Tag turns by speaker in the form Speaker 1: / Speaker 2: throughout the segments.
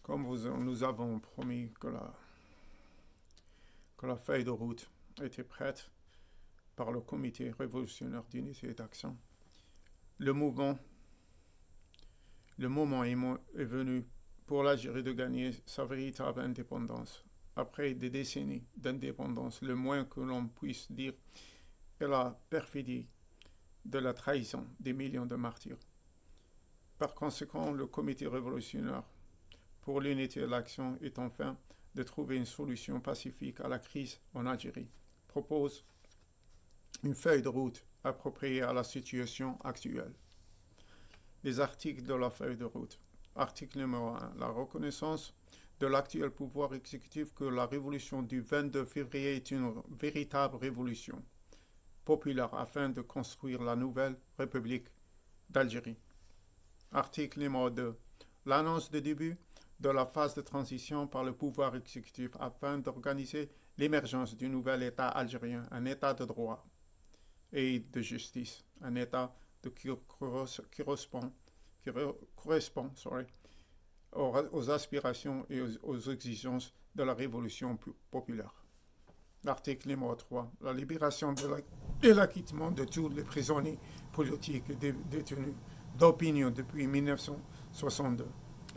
Speaker 1: Comme nous avons promis que la feuille de route était prête par le Comité révolutionnaire d'unité et d'action, le moment est venu pour l'Algérie de gagner sa véritable indépendance. Après des décennies d'indépendance, le moins que l'on puisse dire est la perfidie de la trahison des millions de martyrs. Par conséquent, le Comité révolutionnaire pour l'unité et l'action est enfin de trouver une solution pacifique à la crise en Algérie, propose une feuille de route appropriée à la situation actuelle. Les articles de la feuille de route. Article numéro 1. La reconnaissance de l'actuel pouvoir exécutif que la révolution du 22 février est une véritable révolution populaire afin de construire la nouvelle République d'Algérie. Article numéro 2. L'annonce de début de la phase de transition par le pouvoir exécutif afin d'organiser l'émergence du nouvel État algérien, un État de droit et de justice, un État qui correspond aux aspirations et aux exigences de la révolution populaire. L'article numéro 3. La libération et l'acquittement de tous les prisonniers politiques et détenus d'opinion depuis 1962,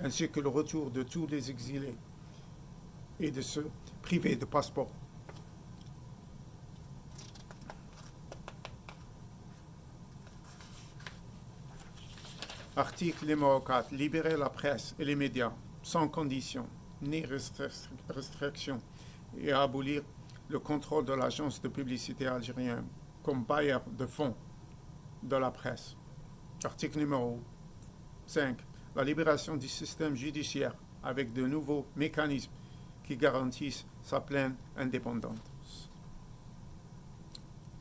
Speaker 1: ainsi que le retour de tous les exilés et de ceux privés de passeport. Article numéro 4. Libérer la presse et les médias sans condition ni restriction et abolir le contrôle de l'agence de publicité algérienne comme bailleur de fonds de la presse. Article numéro 5. La libération du système judiciaire avec de nouveaux mécanismes qui garantissent sa pleine indépendance.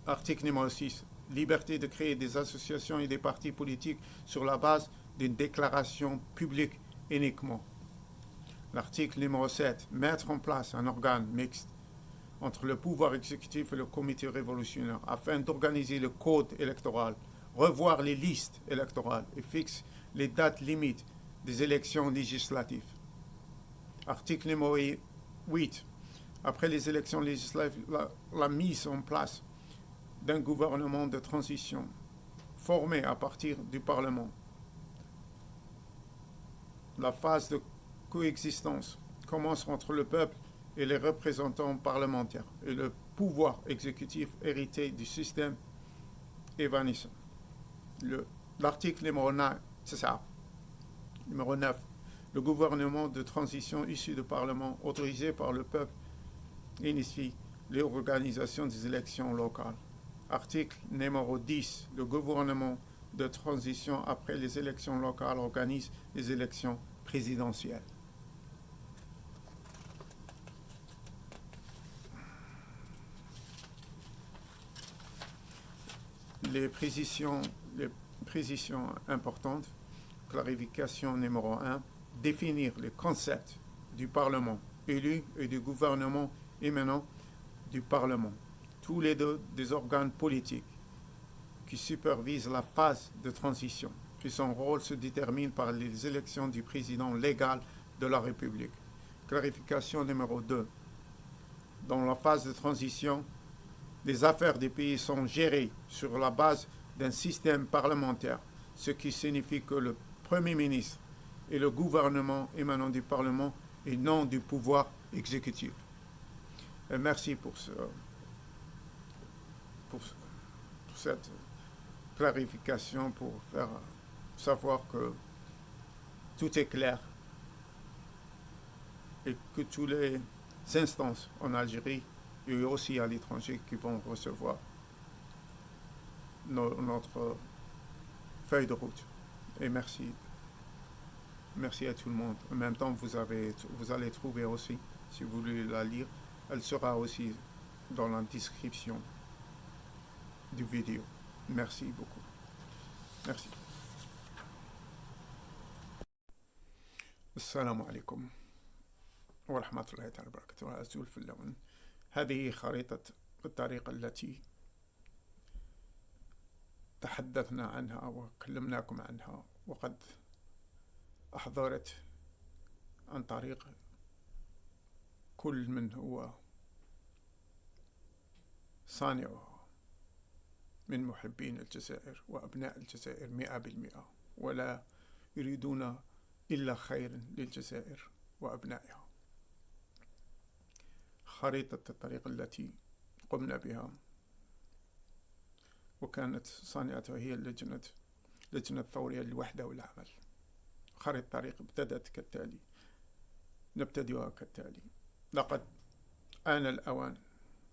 Speaker 1: Article numéro 6. Liberté de créer des associations et des partis politiques sur la base d'une déclaration publique uniquement. L'article numéro 7. Mettre en place un organe mixte entre le pouvoir exécutif et le comité révolutionnaire afin d'organiser le code électoral, revoir les listes électorales et fixer les dates limites des élections législatives. Article numéro 8. Après les élections législatives, la mise en place d'un gouvernement de transition formé à partir du Parlement. La phase de coexistence commence entre le peuple et les représentants parlementaires et le pouvoir exécutif hérité du système évanissant. L'article numéro 9, c'est ça. Numéro 9. Le gouvernement de transition issu du Parlement autorisé par le peuple initie l'organisation des élections locales. Article numéro 10. Le gouvernement de transition après les élections locales organise les élections présidentielles. Les précisions importantes. Clarification numéro 1. Définir les concepts du Parlement élu et du gouvernement émanant du Parlement. Tous les deux des organes politiques qui supervisent la phase de transition. Et son rôle se détermine par les élections du président légal de la République. Clarification numéro 2. Dans la phase de transition, les affaires du pays sont gérées sur la base d'un système parlementaire, ce qui signifie que le Premier ministre est le gouvernement émanant du Parlement et non du pouvoir exécutif. Et merci pour cette clarification, pour faire savoir que tout est clair et que toutes les instances en Algérie et aussi à l'étranger qui vont recevoir notre feuille de route. Et merci. Merci à tout le monde. En même temps, vous allez trouver aussi, si vous voulez la lire, elle sera aussi dans la description du vidéo. Merci beaucoup. Merci. السلام عليكم ورحمة الله تعالى وبركاته. أزول في اللون. هذه خريطة الطريق التي تحدثنا عنها وكلمناكم عنها، وقد أحضرت عن طريق كل من هو صانعها من محبين الجزائر وأبناء الجزائر 100%، ولا يريدون إلا خيرا للجزائر وأبنائها. خريطة الطريق التي قمنا بها وكانت صانعتها هي لجنة ثورية للوحدة والعمل. خريطة الطريق نبتدئها كالتالي: لقد آن الأوان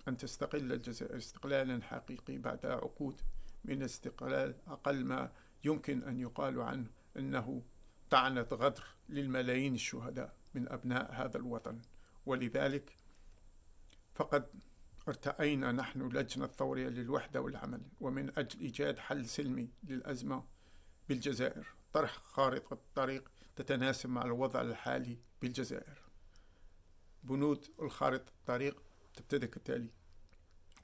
Speaker 1: أن تستقل الجزائر استقلالا حقيقي بعد عقود من استقلال أقل ما يمكن أن يقال عنه أنه طعنة غدر للملايين الشهداء من أبناء هذا الوطن. ولذلك فقد ارتأينا نحن لجنة ثورية للوحدة والعمل، ومن أجل إيجاد حل سلمي للأزمة بالجزائر، طرح خارطة الطريق تتناسب مع الوضع الحالي بالجزائر. بنود الخارطة الطريق تبتدئ كالتالي: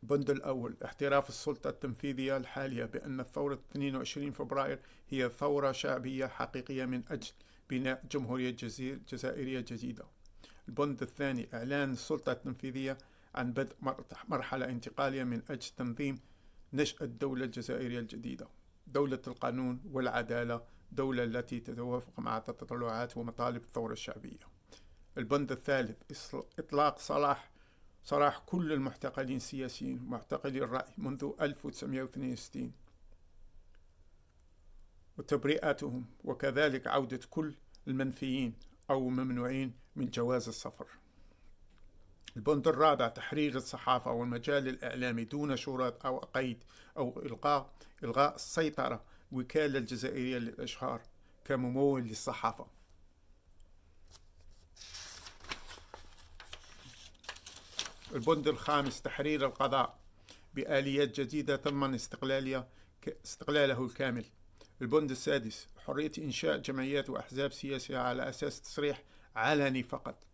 Speaker 1: البند الأول: اعتراف السلطة التنفيذية الحالية بأن ثورة 22 فبراير هي ثورة شعبية حقيقية من أجل بناء جمهورية جزائرية جديدة. البند الثاني: إعلان السلطة التنفيذية عن بدء مرحلة انتقالية من أجل تنظيم نشأة الدولة الجزائرية الجديدة، دولة القانون والعدالة، دولة التي تتوافق مع تطلعات ومطالب الثورة الشعبية. البند الثالث: إطلاق سراح كل المعتقلين السياسيين ومعتقلي الرأي منذ 1962 وتبرئتهم، وكذلك عودة كل المنفيين أو ممنوعين من جواز السفر. البند الرابع: تحرير الصحافة والمجال الإعلامي دون شروط أو قيد أو إلغاء السيطرة وكالة الجزائرية للإشهار كممول للصحافة. البند الخامس: تحرير القضاء بآليات جديدة تضمن استقلاله الكامل. البند السادس: حرية إنشاء جمعيات وأحزاب سياسية على أساس تصريح علني فقط.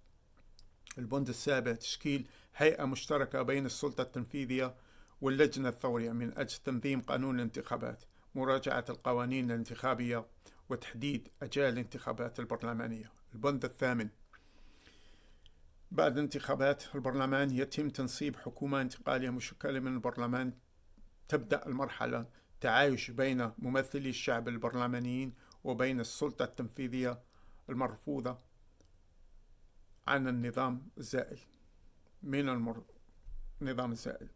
Speaker 1: البند السابع: تشكيل هيئة مشتركة بين السلطة التنفيذية واللجنة الثورية من أجل تنظيم قانون الانتخابات، مراجعة القوانين الانتخابية، وتحديد أجال الانتخابات البرلمانية. البند الثامن: بعد انتخابات البرلمان يتم تنصيب حكومة انتقالية مشكلة من البرلمان. تبدأ المرحلة تعايش بين ممثلي الشعب البرلمانيين وبين السلطة التنفيذية المرفوضة عن النظام الزائل النظام الزائل.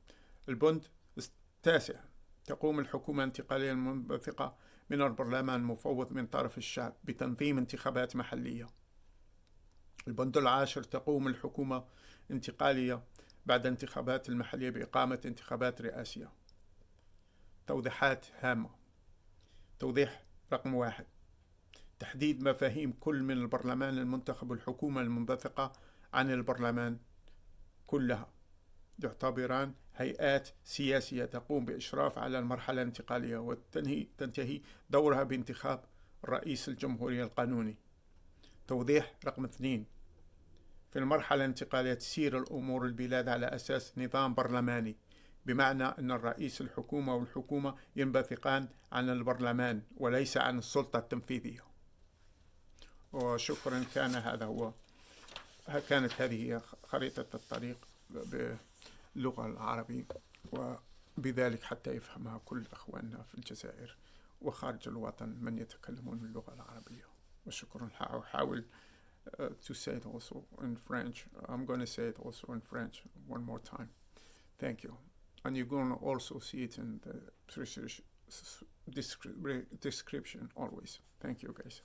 Speaker 1: البند التاسع: تقوم الحكومة الانتقالية المنبثقة من البرلمان المفوض من طرف الشعب بتنظيم انتخابات محلية. البند العاشر: تقوم الحكومة انتقالية بعد انتخابات المحلية بإقامة انتخابات رئاسية. توضيحات هامة. توضيح رقم 1: تحديد مفاهيم كل من البرلمان المنتخب والحكومة المنبثقة عن البرلمان كلها، يعتبران هيئات سياسية تقوم بإشراف على المرحلة الانتقالية وتنتهي دورها بانتخاب رئيس الجمهورية القانوني. توضيح رقم 2: في المرحلة الانتقالية تسير الأمور البلاد على أساس نظام برلماني، بمعنى أن الرئيس الحكومة والحكومة ينبثقان عن البرلمان وليس عن السلطة التنفيذية. وشكرا. كانت هذه خريطة الطريق باللغة العربية، وبذلك حتى يفهمها كل أخواننا في الجزائر وخارج الوطن من يتكلمون اللغة العربية. وشكرا. أحاول to say it also in French. I'm going to say it also in French one more time. Thank you. And you're going to also see it in the description always. Thank you, guys.